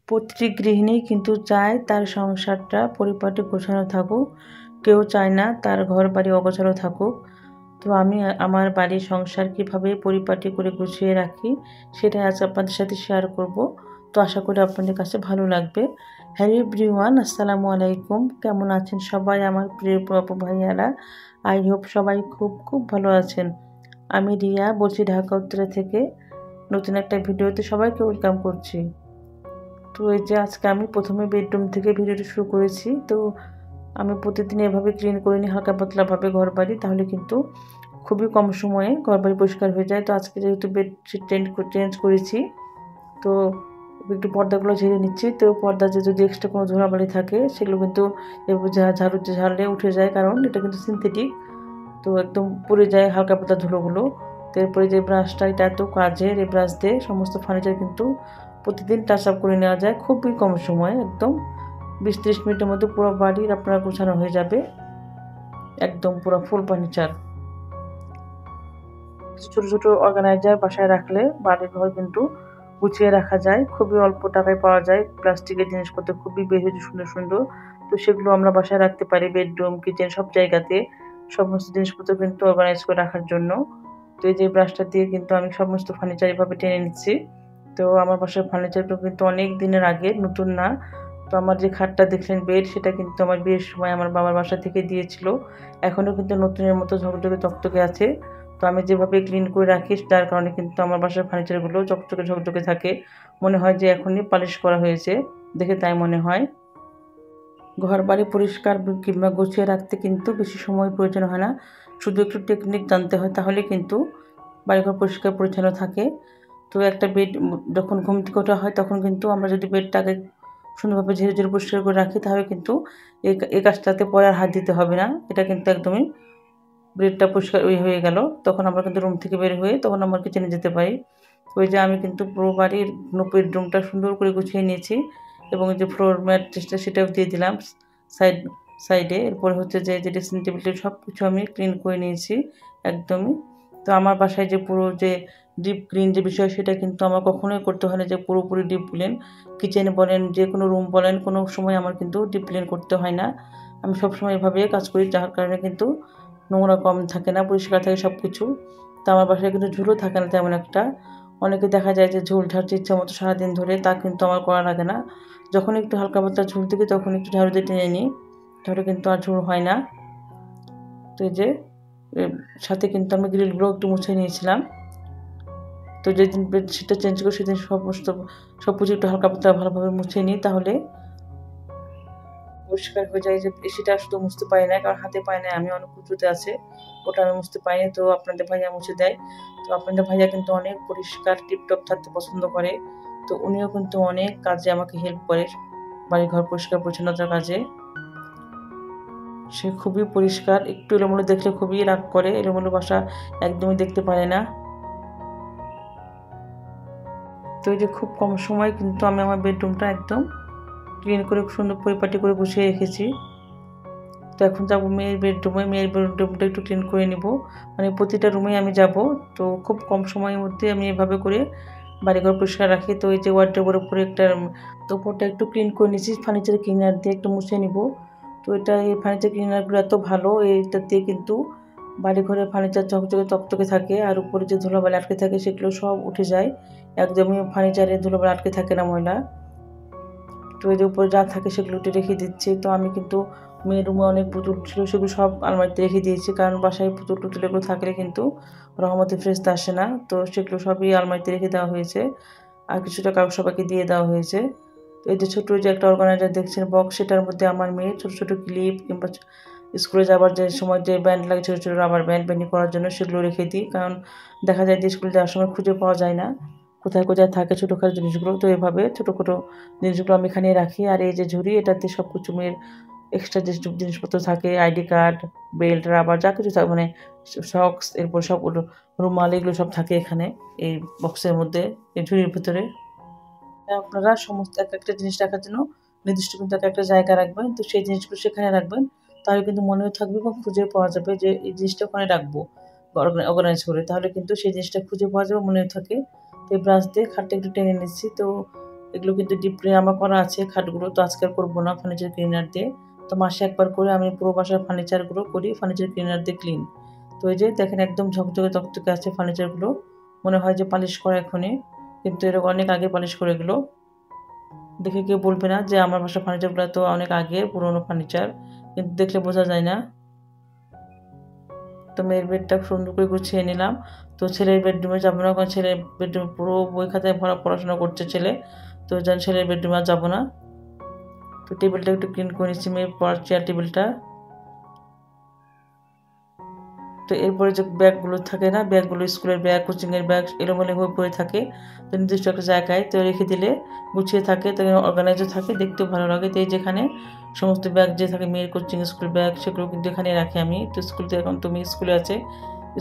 প্রতিটি গৃহিণী কিন্তু চায় তার সংসারটা পরিপাটি গোছানো থাকুক, কেউ চায় না তার ঘর বাড়ি অগোছালো থাকুক। তো আমি আমার বাড়ির সংসার কীভাবে পরিপাটি করে গুছিয়ে রাখি সেটাই আজ আপনাদের সাথে শেয়ার করব। তো আশা করি আপনাদের কাছে ভালো লাগবে। হ্যালো এভরিওয়ান, আসসালামু আলাইকুম। কেমন আছেন সবাই আমার প্রিয় আপু ভাইয়ারা? আই হোপ সবাই খুব খুব ভালো আছেন। আমি রিয়া বলছি ঢাকা উত্তরা থেকে। নতুন একটা ভিডিওতে সবাইকে ওয়েলকাম করছি। তো এই যে আজকে আমি প্রথমে বেডরুম থেকে ভিডিওটি শুরু করেছি। তো আমি প্রতিদিন এভাবে ক্লিন করে নিই হালকা পাতলাভাবে ঘর বাড়ি, তাহলে কিন্তু খুবই কম সময়ে ঘর বাড়ি পরিষ্কার হয়ে যায়। তো আজকে যেহেতু বেডশিট চেঞ্জ করেছি, তো একটু পর্দাগুলো ঝেড়ে নিচ্ছি। তো পর্দাতে যদি এক্সট্রা কোনো ধুলাবালি থাকে সেগুলো কিন্তু ঝাড়লে উঠে যায়, কারণ এটা কিন্তু সিনথেটিক। তো একদম পুড়ে যায় হালকা পাতলা ধুলোগুলো। তো এরপরে যে ব্রাশটা, এটা এত কাজের, এই ব্রাশ দিয়ে সমস্ত ফার্নিচার কিন্তু প্রতিদিন টাচ আপ করে নেওয়া যায় খুবই কম সময়ে। একদম 20-30 মিনিটের মধ্যে পুরো বাড়ির আপনার গোছানো হয়ে যাবে, একদম পুরো ফুল ফার্নিচার। ছোট ছোট অর্গানাইজার বাসায় রাখলে বাড়ির ঘর কিন্তু গুছিয়ে রাখা যায়, খুবই অল্প টাকায় পাওয়া যায়। প্লাস্টিকের জিনিসপত্র খুবই বেশি সুন্দর সুন্দর, তো সেগুলো আমরা বাসায় রাখতে পারি। বেডরুম, কিচেন সব জায়গাতে সমস্ত জিনিসপত্র কিন্তু অর্গানাইজ করে রাখার জন্য। তো এই যে ব্রাশটা দিয়ে কিন্তু আমি সমস্ত ফার্নিচার এভাবে টেনে নিচ্ছি। তো আমার বাসার ফার্নিচারগুলো কিন্তু অনেক দিনের আগে, নতুন না। তো আমার যে খাটটা দেখলেন বেড, সেটা কিন্তু আমার বিয়ের সময় আমার বাবার বাসা থেকে দিয়েছিল। এখনও কিন্তু নতুনের মতো ঝকঝকে তকতকে আছে। তো আমি যেভাবে ক্লিন করে রাখি যার কারণে কিন্তু আমার বাসার ফার্নিচারগুলো ঝকঝকে থাকে, মনে হয় যে এখনই পালিশ করা হয়েছে, দেখে তাই মনে হয়। ঘর বাড়ি পরিষ্কার কিংবা গুছিয়ে রাখতে কিন্তু বেশি সময় প্রয়োজন হয় না, শুধু একটু টেকনিক জানতে হয়, তাহলে কিন্তু বাড়িঘর পরিষ্কার পরিচ্ছন্ন থাকে। তো একটা বেড যখন ঘুম থেকে ওঠা হয় তখন কিন্তু আমরা যদি বেডটাকে সুন্দরভাবে ঝেড়ে ঝেড়ে পরিষ্কার করে রাখি, তাহলে কিন্তু এই কাজটাতে পরে আর হাত দিতে হবে না। এটা কিন্তু একদমই বেডটা পরিষ্কার হয়ে গেল, তখন আমরা কিন্তু রুম থেকে বের হয়ে তখন আমরা কিচেনে যেতে পারি। ওই যে আমি কিন্তু পুরো বাড়ির বেডরুমটা সুন্দর করে গুছিয়ে নিয়েছি, এবং যে ফ্লোর ম্যাট সেটাও দিয়ে দিলাম সাইডে। এরপরে হচ্ছে যে ড্রেসিং টেবিলটা সব কিছু আমি ক্লিন করে নিয়েছি একদমই। তো আমার বাসায় যে পুরো যে ডিপ ক্লিন যে বিষয়, সেটা কিন্তু আমার কখনোই করতে হয় না যে পুরোপুরি ডিপ ক্লিন। কিচেনে বলেন, যে কোনো রুম বলেন, কোনো সময় আমার কিন্তু ডিপ ক্লিন করতে হয় না। আমি সবসময় এভাবে কাজ করি, যার কারণে কিন্তু নোংরা কম থাকে না, পরিষ্কার থাকে সব কিছু। তো আমার বাসায় কিন্তু ঝুলও থাকে না তেমন একটা। অনেকে দেখা যায় যে ঝুল ঝাড়ছে ইচ্ছা মতো সারাদিন ধরে, তা কিন্তু আমার করা লাগে না। যখন একটু হালকা পাতলা ঝুল থেকে তখন একটু ঝাড়ু দিয়ে টেনে নিই, তাহলে কিন্তু আর ঝুল হয় না। তো এই যে সাথে কিন্তু আমি গ্রিলগুলো একটু মুছে নিয়েছিলাম। তো যেদিন বেডশিটটা চেঞ্জ করি সেদিন সব কিছু একটু হালকা পাতলা ভালোভাবে মুছে নিই, তাহলে পরিষ্কার হয়ে যায়। যে সেটা শুধু মুছতে পারি না, কারণ হাতে পাই না, আমি অনেক উঁচুতে আছে, ওটা আমি মুছতে পারি না। তো আপনাদের ভাইয়া মুছে দেয়। তো আপনাদের ভাইয়া কিন্তু অনেক পরিষ্কার টিপটপ থাকতে পছন্দ করে। তো উনিও কিন্তু অনেক কাজে আমাকে হেল্প করে, বাড়ি ঘর পরিষ্কার পরিচ্ছন্নতার কাজে। সে খুবই পরিষ্কার, একটু এলোমেলো দেখলে খুবই রাগ করে, এলোমেলো বাসা একদমই দেখতে পারে না। তো এই যে খুব কম সময় কিন্তু আমি আমার বেডরুমটা একদম ক্লিন করে সুন্দর পরিপাটি করে গুছিয়ে রেখেছি। তো এখন যাবো মেয়ের বেডরুমটা একটু ক্লিন করে নিব, মানে প্রতিটা রুমে আমি যাব। তো খুব কম সময়ের মধ্যে আমি এভাবে করে বাড়িঘর পরিষ্কার রাখি। তো এই যে ওয়ার্ডরোবের উপরে একটা, তো উপরটা একটু ক্লিন করে নিয়েছি ফার্নিচার ক্লিনার দিয়ে, একটু মুছে নিব। তো এটা, এই ফার্নিচার ক্লিনারগুলো এত ভালো, এইটা দিয়ে কিন্তু বাড়িঘরে ফার্নিচার ঝকঝকে তকতকে থাকে, আর উপরে যে ধুলোবালি আটকে থাকে সেগুলো সব উঠে যায়, একদমই ফার্নিচারে ধুলোবালি আটকে থাকে না, ময়লা। তো এই যে উপরে যা থাকে সেগুলো উঠে রেখে দিচ্ছি। তো আমি কিন্তু মেয়ের রুমে অনেক পুতুল ছিল, সেগুলো সব আলমারিতে রেখে দিয়েছি, কারণ বাসায় পুতুল টুতুল এগুলো থাকলে কিন্তু রহমতে ফ্রেশতে আসে না। তো সেগুলো সবই আলমারিতে রেখে দেওয়া হয়েছে, আর কিছুটা কাগজ সবাইকে দিয়ে দেওয়া হয়েছে। তো এই যে ছোটো যে একটা অর্গানাইজার দেখছেন বক্স, সেটার মধ্যে আমার মেয়ে ছোটো ছোটো ক্লিপ কিংবা স্কুলে যাওয়ার যে সময় যে ব্যান্ড লাগে, ছোটো ছোটো রাবার ব্যান্ডিং করার জন্য, সেগুলো রেখে দিই। কারণ দেখা যায় যে স্কুলে যাওয়ার সময় খুঁজে পাওয়া যায় না কোথায় কোথায় থাকে ছোটোখাটো জিনিসগুলো। তো এভাবে ছোটো জিনিসগুলো আমি এখানে রাখি। আর এই যে ঝুড়ি, এটাতে সব কিছু মেয়ের এক্সট্রা যে জিনিসপত্র থাকে, আইডি কার্ড, বেল্ট, রাবার, যা কিছু থাকে, মানে সক্স, এরপর সব রুমাল, এগুলো সব থাকে এখানে এই বক্সের মধ্যে, এই ঝুড়ির ভিতরে। আপনারা সমস্ত এক একটা জিনিস রাখার জন্য নির্দিষ্ট কিন্তু একটা জায়গা রাখবেন। তো সেই জিনিসগুলো সেখানে রাখবেন, তাহলে কিন্তু মনেও থাকবে এবং খুঁজে পাওয়া যাবে যে এই জিনিসটা ওখানে রাখবো অর্গানাইজ করে, তাহলে কিন্তু সেই জিনিসটা খুঁজে পাওয়া যাবে, মনেও থাকে। তো এই ব্রাশ দিয়ে খাটটা একটু টেনে নিচ্ছি। তো এগুলো কিন্তু ডিপ ক্লিন আমার করা আছে খাটগুলো, তো আজকে আর করবো না ফার্নিচার ক্লিনার দিয়ে। তো মাসে একবার করে আমি পুরো বাসার ফার্নিচারগুলো করি ফার্নিচার ক্লিনার দিয়ে ক্লিন। তো এই যে দেখেন একদম ঝকঝকে তকতকে আছে ফার্নিচারগুলো, মনে হয় যে পালিশ করা এখনই, কিন্তু এরকম অনেক আগে পালিশ করে এগুলো। দেখে কেউ বলবে না যে আমার বাসার ফার্নিচারগুলো তো অনেক আগের পুরোনো ফার্নিচার, কিন্তু দেখলে বোঝা যায় না। তো মেয়ের বেডটা সুন্দর করে গুছিয়ে নিলাম। তো ছেলের বেডরুমে যাবো না, কারণ ছেলের বেডরুমে পুরো বই খাতায় ভরা পড়াশোনা করছে ছেলে, তো যেন ছেলের বেডরুমে আর যাবো না। তো টেবিলটা একটু ক্লিন করে নিচ্ছি, মেয়ের পড়ার চেয়ার টেবিলটা। তো এরপরে যে ব্যাগগুলো থাকে না, ব্যাগগুলো স্কুলের ব্যাগ, কোচিংয়ের ব্যাগ এলোমেলো হয়ে পড়ে থাকে, তো নির্দিষ্ট একটা জায়গায় তো রেখে দিলে গুছিয়ে থাকে, তো অর্গানাইজও থাকে, দেখতেও ভালো লাগে। তো এই যেখানে সমস্ত ব্যাগ যে থাকে মেয়ের কোচিং স্কুল ব্যাগ, সেগুলো কিন্তু এখানে রাখি আমি। তো স্কুল থেকে এখন তো মেয়ে স্কুলে আছে,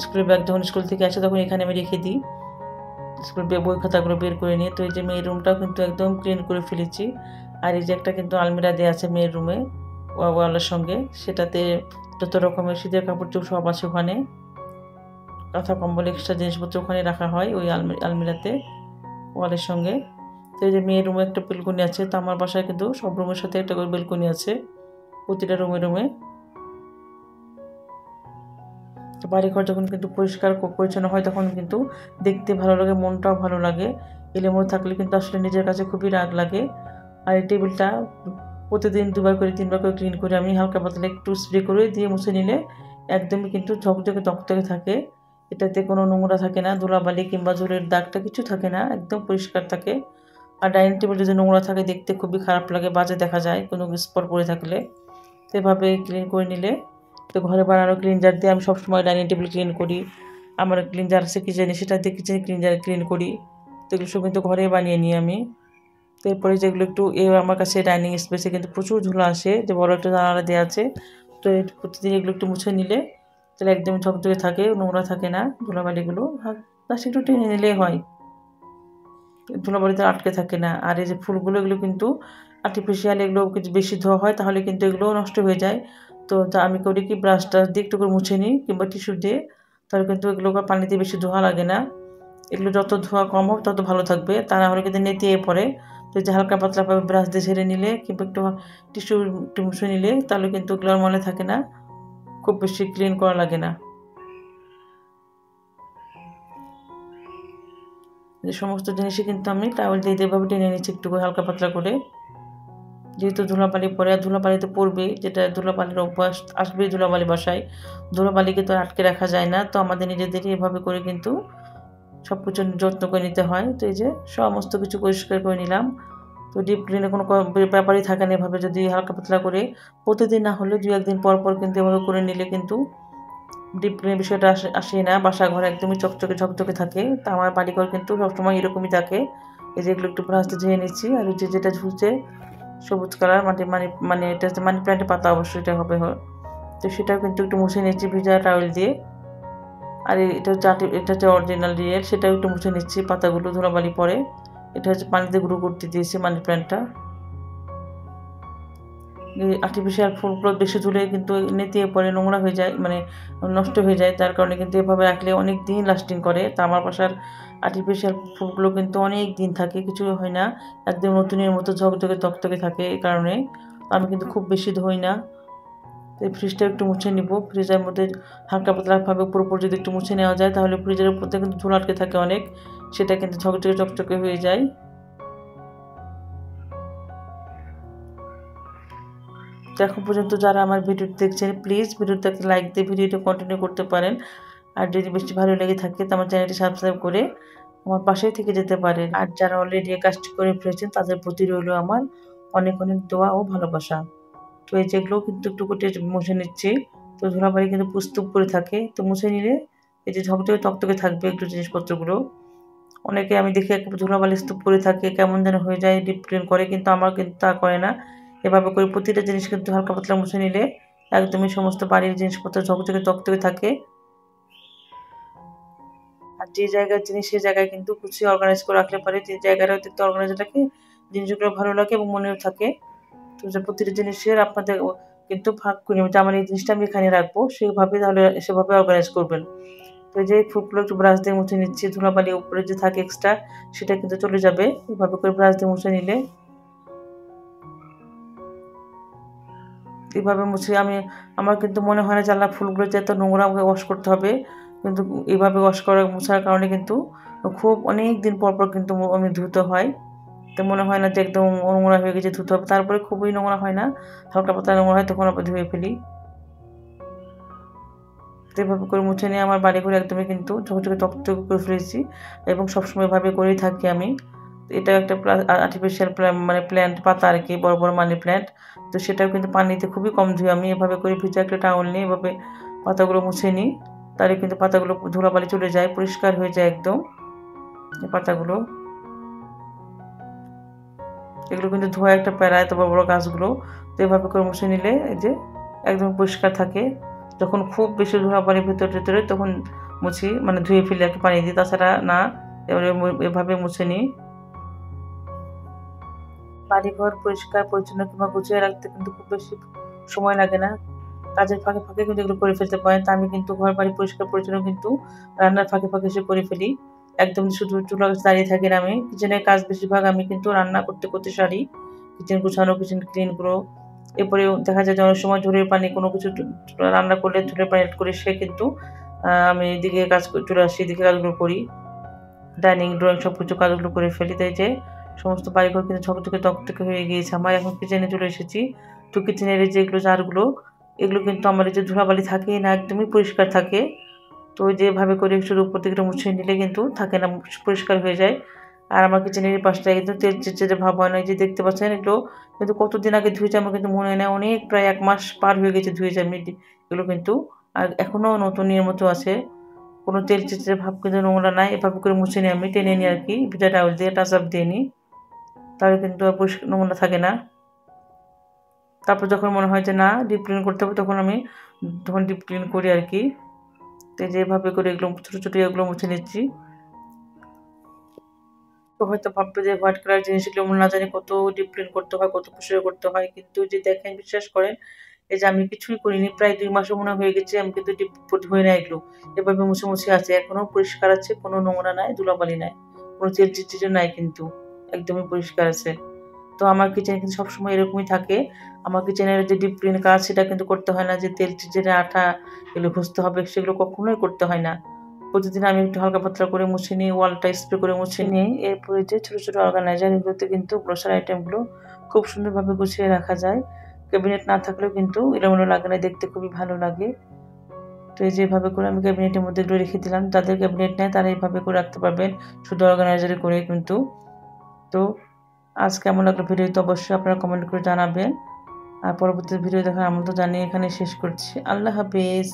স্কুলের ব্যাগ যখন স্কুল থেকে আসে তখন এখানে আমি রেখে দিই, স্কুল বই খাতাগুলো বের করে নিয়ে। তো এই যে মেয়ের রুমটাও কিন্তু একদম ক্লিন করে ফেলেছি। আর এই যে একটা কিন্তু আলমিরা দেওয়া আছে মেয়ের রুমে ওয়ালের সঙ্গে, সেটাতে যত রকমের শীতের কাপড় চোপড় সব আছে ওখানে, কাঁথা কম্বল এক্সট্রা জিনিসপত্র ওখানে রাখা হয় ওই আলমিরাতে ওয়ালের সঙ্গে। তো এই যে মেয়ের রুমে একটা বেলকনি আছে, তো আমার বাসায় কিন্তু সব রুমের সাথে একটা করে বেলকনি আছে প্রতিটা রুমে রুমে। তো বাড়িঘর যখন কিন্তু পরিষ্কার পরিচ্ছন্ন হয় তখন কিন্তু দেখতে ভালো লাগে, মনটাও ভালো লাগে। এলোমেলো থাকলে কিন্তু আসলে নিজের কাছে খুবই রাগ লাগে। আর এই টেবিলটা প্রতিদিন 2বার করে 3বার করে ক্লিন করে আমি হালকা পাতলা একটু স্প্রে করে দিয়ে মুছে নিলে একদমই কিন্তু ঝকঝকে তকতকে থাকে। এটাতে কোনো নোংরা থাকে না, ধুলাবালি কিংবা ধুলের দাগটা কিছু থাকে না, একদম পরিষ্কার থাকে। আর ডাইনিং টেবিল যদি নোংরা থাকে দেখতে খুবই খারাপ লাগে, বাজে দেখা যায় কোনো স্পট পড়ে থাকলে। তো এভাবে ক্লিন করে নিলে, তো ঘরে বানানো ক্লিনজার দিয়ে আমি সবসময় ডাইনিং টেবিল ক্লিন করি। আমার ক্লিনজার আছে কিচেনে, সেটা দিয়ে কিচেনে ক্লিনজার ক্লিন করি। তো এগুলো সব কিন্তু ঘরে বানিয়ে নিই আমি। তো এরপরে যেগুলো একটু আমার কাছে ডাইনিং স্পেসে কিন্তু প্রচুর ধুলো আসে, যে বড় একটা জানালা দেওয়া আছে। তো প্রতিদিন এগুলো একটু মুছে নিলে তাহলে একদম ঝকঝকে থাকে, নোংরা থাকে না ধুলাবালিগুলো। জাস্ট একটু টেনে নিলেই হয়, ধুলাবালিতে আটকে থাকে না। আর এই যে ফুলগুলো এগুলো কিন্তু আর্টিফিশিয়াল, এগুলো কিছু বেশি ধোয়া হয় তাহলে কিন্তু এগুলো নষ্ট হয়ে যায়। তো আমি করি কি ব্রাশ টাশ দিয়ে একটু করে মুছে নিই কিংবা টিস্যু দিয়ে, তাহলে কিন্তু এগুলো পানিতে বেশি ধোয়া লাগে না। এগুলো যত ধোয়া কম হবে তত ভালো থাকবে, তা না হলে কিন্তু নেতিয়ে পড়ে। তো যে হালকা পাতলাভাবে ব্রাশ দিয়ে ঝেড়ে নিলে কিংবা একটু টিস্যু একটু মুছে নিলে তাহলে কিন্তু এগুলো আর ময়লা থাকে না, খুব বেশি ক্লিন করা লাগে না। যে সমস্ত জিনিসই কিন্তু আমি টাওয়েল দিয়ে এভাবে টেনে নিচ্ছি একটু করে হালকা পাতলা করে, যেহেতু ধুলাবালি পরে আর ধুলাবালিতে পড়বে, যেটা ধুলাবালির অভ্যাস আসবেই ধুলাবালি বাসায়, ধুলাবালিকে তো আটকে রাখা যায় না। তো আমাদের নিজেদেরই এভাবে করে কিন্তু সব কিছু যত্ন করে নিতে হয়। তো এই যে সমস্ত কিছু পরিষ্কার করে নিলাম। তো ডিপ ক্লিনে কোনো ব্যাপারই থাকে না, এভাবে যদি হালকা পাতলা করে প্রতিদিন না হলে 2-1 দিন পর পর কিন্তু এভাবে করে নিলে কিন্তু ডিপ ক্লিনের বিষয়টা আসে না, বাসা ঘর একদমই চকচকে ঝকঝকে থাকে। তা আমার বাড়িঘর কিন্তু সবসময় এরকমই থাকে। এই যে এগুলো একটু ব্রাশ দিয়ে ধুয়ে নিচ্ছি। আর এই যে যেটা ঝুলছে সবুজ কালার মানে এটা হচ্ছে মানি প্ল্যান্টের পাতা, অবশ্যই এটা হবে। তো সেটাও কিন্তু একটু মুছে নিচ্ছি ভিজা টাওয়েল দিয়ে। আর এটা হচ্ছে অরিজিনাল রিয়েল, সেটাও একটু মুছে নিচ্ছি, পাতাগুলো ধুলাবালি পরে। এটা হচ্ছে পানিতে গুঁড়ো করতে দিয়েছি মানি প্ল্যান্টটা। আর্টিফিশিয়াল ফুলগুলো বেশি ধুলে কিন্তু নেতিয়ে পরে নোংরা হয়ে যায়, মানে নষ্ট হয়ে যায়, যার কারণে কিন্তু এভাবে রাখলে অনেক দিন লাস্টিং করে। তা আমার বাসার আর্টিফিশিয়াল ফুলগুলো কিন্তু অনেক দিন থাকে, কিছু হয় না, একদম নতুনের মতো ঝকঝকে তকতকে থাকে। এই কারণে আমি কিন্তু খুব বেশি ধুই না। এই ফ্রিজটা একটু মুছে নিব, ফ্রিজের মধ্যে হালকা পাতলাভাবে উপর উপর যদি একটু মুছে নেওয়া যায় তাহলে ফ্রিজের উপর থেকে কিন্তু ধুলো আটকে থাকে অনেক, সেটা কিন্তু ঝকঝকে চকচকে হয়ে যায়। তো এখন পর্যন্ত যারা আমার ভিডিও দেখছেন প্লিজ ভিডিওতে একটা লাইক দিয়ে ভিডিওটা কন্টিনিউ করতে পারেন। আর যদি বেশি ভালো লেগে থাকে তো আমার চ্যানেলটি সাবস্ক্রাইব করে আমার পাশেই থেকে যেতে পারেন। আর যারা অলরেডি এই কাজটি করে ফেলেছেন তাদের প্রতি রইল আমার অনেক অনেক দোয়া ও ভালোবাসা। তো এই যেগুলো কিন্তু একটু করে মুছে নিচ্ছি। তো ধুলাবালি কিন্তু পুস্তক পরে থাকে, তো মুছে নিলে এই যে ঝকঝকে তকতকে থাকবে একটু জিনিসপত্রগুলো। অনেকে আমি দেখি একেবারে ধুলাবালি স্তূপ পরে থাকে, কেমন যেন হয়ে যায়, ডিপ ক্লিন করে, কিন্তু আমার কিন্তু তা করে না। এভাবে করে প্রতিটা জিনিস কিন্তু হালকা পাতলা মুছে নিলে একদমই সমস্ত বাড়ির জিনিসপত্র ঝকঝকে তকতকে থাকে। আর যে জায়গার জিনিস সেই জায়গায় কিন্তু গুছিয়ে অর্গানাইজ করে রাখলে পারে, যে জায়গাটা দেখতে অর্গানাইজ থাকে জিনিসগুলো ভালো লাগে এবং মনেও থাকে। তো যে প্রতিটা জিনিসের আপনাদের কিন্তু ভাগ করে নেবেন যে আমার এই জিনিসটা আমি এখানে রাখবো, সেভাবে তাহলে সেভাবে অর্গানাইজ করবেন। তো যে ফুলগুলো একটু ব্রাশ দিয়ে মুছে নিচ্ছি, ধুলাবালি উপরে যে থাকে এক্সট্রা সেটা কিন্তু চলে যাবে এভাবে করে ব্রাশ দিয়ে মুছে নিলে। এভাবে মুছে আমার কিন্তু মনে হয় না যে আল্লাহ ফুলগুলো যে এত নোংরা ওয়াশ করতে হবে, কিন্তু এভাবে ওয়াশ করা মোছার কারণে কিন্তু খুব অনেক দিন পর পর কিন্তু আমি ধুতে হয়। তো মনে হয় না যে একদম নোংরা হয়ে গেছে ধুতে হবে, তারপরে খুবই নোংরা হয় না, হালকা পাতলা নোংরা হয় তখন আবার ধুয়ে ফেলি। তো এভাবে করে মুছে নিয়ে আমার বাড়িঘর একদমই কিন্তু ঝকঝকে তকতকে করে ফেলেছি এবং সবসময় এভাবে করেই থাকি আমি। এটা একটা আর্টিফিশিয়াল মানে প্ল্যান্ট পাতা আর কি, বড় বড় মানি প্ল্যান্ট। তো সেটাও কিন্তু পানিতে খুবই কম ধুই আমি, এভাবে করে ভিজা একটা টাওয়াল নিয়ে এভাবে পাতাগুলো মুছে নিই, তাহলে কিন্তু পাতাগুলো ধুলাবালি চলে যায়, পরিষ্কার হয়ে যায় একদম এই পাতাগুলো। এগুলো কিন্তু ধোয়া একটা প্যারা, এত বড় বড় গাছগুলো। তো এভাবে করে মুছে নিলে এই যে একদম পরিষ্কার থাকে। যখন খুব বেশি ধুলাবালি ভেতরে তখন মুছি, মানে ধুয়ে ফেলি একটু পানি দিয়ে, তাছাড়া না। এবারে এভাবে মুছে নিই। বাড়িঘর পরিষ্কার পরিচ্ছন্ন কিংবা গুছিয়ে রাখতে কিন্তু খুব বেশি সময় লাগে না। কাজের ফাঁকে ফাঁকে কিন্তু এগুলো করে ফেলতে পারেন। তা আমি কিন্তু ঘর বাড়ি পরিষ্কার পরিচ্ছন্ন কিন্তু রান্নার ফাঁকে ফাঁকে এসে করে ফেলি। একদম শুধু চুলার কাছে দাঁড়িয়ে থাকি না আমি। কিচেনের কাজ বেশিরভাগ আমি কিন্তু রান্না করতে করতে সারি। কিচেন গুছানো, কিচেন ক্লিন করো। এরপরেও দেখা যায় যে অনেক সময় ঝোলের পানি কোনো কিছু রান্না করলে ঝোলের পানি এড করে সে কিন্তু আমি এদিকে কাজ চলে আসি, এদিকে কাজগুলো করি। ডাইনিং, ড্রয়িং সবকিছু কাজগুলো করে ফেলি। তাই যে সমস্ত বাড়িঘর কিন্তু ঝকঝকে তকতকে হয়ে গিয়েছে আমার। এখন কিচেনে চলে এসেছি। তো কিচেনের এই যেগুলো জারগুলো, এগুলো কিন্তু আমার এই যে ধুলাবালি থাকে না, একদমই পরিষ্কার থাকে। তো ওই যে এভাবে করে শুধু উপর দিকটা মুছে নিলে কিন্তু থাকে না, পরিষ্কার হয়ে যায়। আর আমার কিচেনের এই পাশটা কিন্তু তেল চিটচিটে ভাব হয় না। এই যে দেখতে পাচ্ছেন এগুলো কিন্তু কতদিন আগে ধুয়েছি আমার কিন্তু মনে নেই। অনেক প্রায় ১ মাস পার হয়ে গেছে ধুয়েছি আমি এগুলো কিন্তু। আর এখনো নতুনের মতো আছে। কোনো তেল চিটচিটে ভাব কিন্তু নোংরা নাই। এভাবে করে মুছে নিই আমি, টেনে নিই আরকি। ভিজা টাওয়েল দিয়ে টাচ আপ দিয়ে নিই। তাহলে কিন্তু আর নোংরা থাকে না। তারপর যখন মনে হয় যে না ডিপ ক্লিন করতে হবে, তখন ডিপ ক্লিন করি আরকি। তো এই যে এভাবে করে এগুলো ছোট, ছোট এগুলো মুছে নিচ্ছি। তো হয়তো ভাববে যে হোয়াইট কালার জিনিসগুলো না জানি কত ডিপ ক্লিন করতে হয়, কত পরিষ্কার করতে হয়। কিন্তু যে দেখেন, বিশ্বাস করেন, এই যে আমি কিছুই করিনি। প্রায় ২ মাসও মনে হয়ে গেছে আমি কিন্তু ডিপ ধুই না এগুলো। এভাবে মুছে, মুছে আছে। এখনো পরিষ্কার আছে, কোনো নোংরা নাই, ধুলাবালি নাই। কোনো তেল চিটচিটে নাই কিন্তু। একদমই পরিষ্কার আছে। তো আমার কিচেনে কিন্তু সবসময় এরকমই থাকে। আমার কিচেনের যে ডিপ ক্লিন কাজ সেটা কিন্তু করতে হয় না, যে তেল চিটচিটে আঠা এগুলো ঘষতে হবে, সেগুলো কখনোই করতে হয় না। প্রতিদিন আমি একটু হালকা পাতলা করে মুছে নিই, ওয়ালটা স্প্রে করে মুছে নিই। এরপরে যে ছোট, ছোট অর্গানাইজার, এগুলোতে কিন্তু গ্রোসারি আইটেমগুলো খুব সুন্দরভাবে গুছিয়ে রাখা যায়। ক্যাবিনেট না থাকলেও কিন্তু এলোমেলো লাগে না, দেখতে খুবই ভালো লাগে। তো এই যে এভাবে করে আমি ক্যাবিনেটের মধ্যে এগুলো রেখে দিলাম। যাদের ক্যাবিনেট নেই তারা এইভাবে করে রাখতে পারবেন, শুধু অর্গানাইজারে করে কিন্তু। তো আজ কেমন লাগলো ভিডিওটা অবশ্যই আপনারা কমেন্ট করে জানাবেন। আর পরবর্তী ভিডিও দেখার আমন্ত্রণ জানিয়ে এখানে শেষ করছি। আল্লাহ হাফেজ।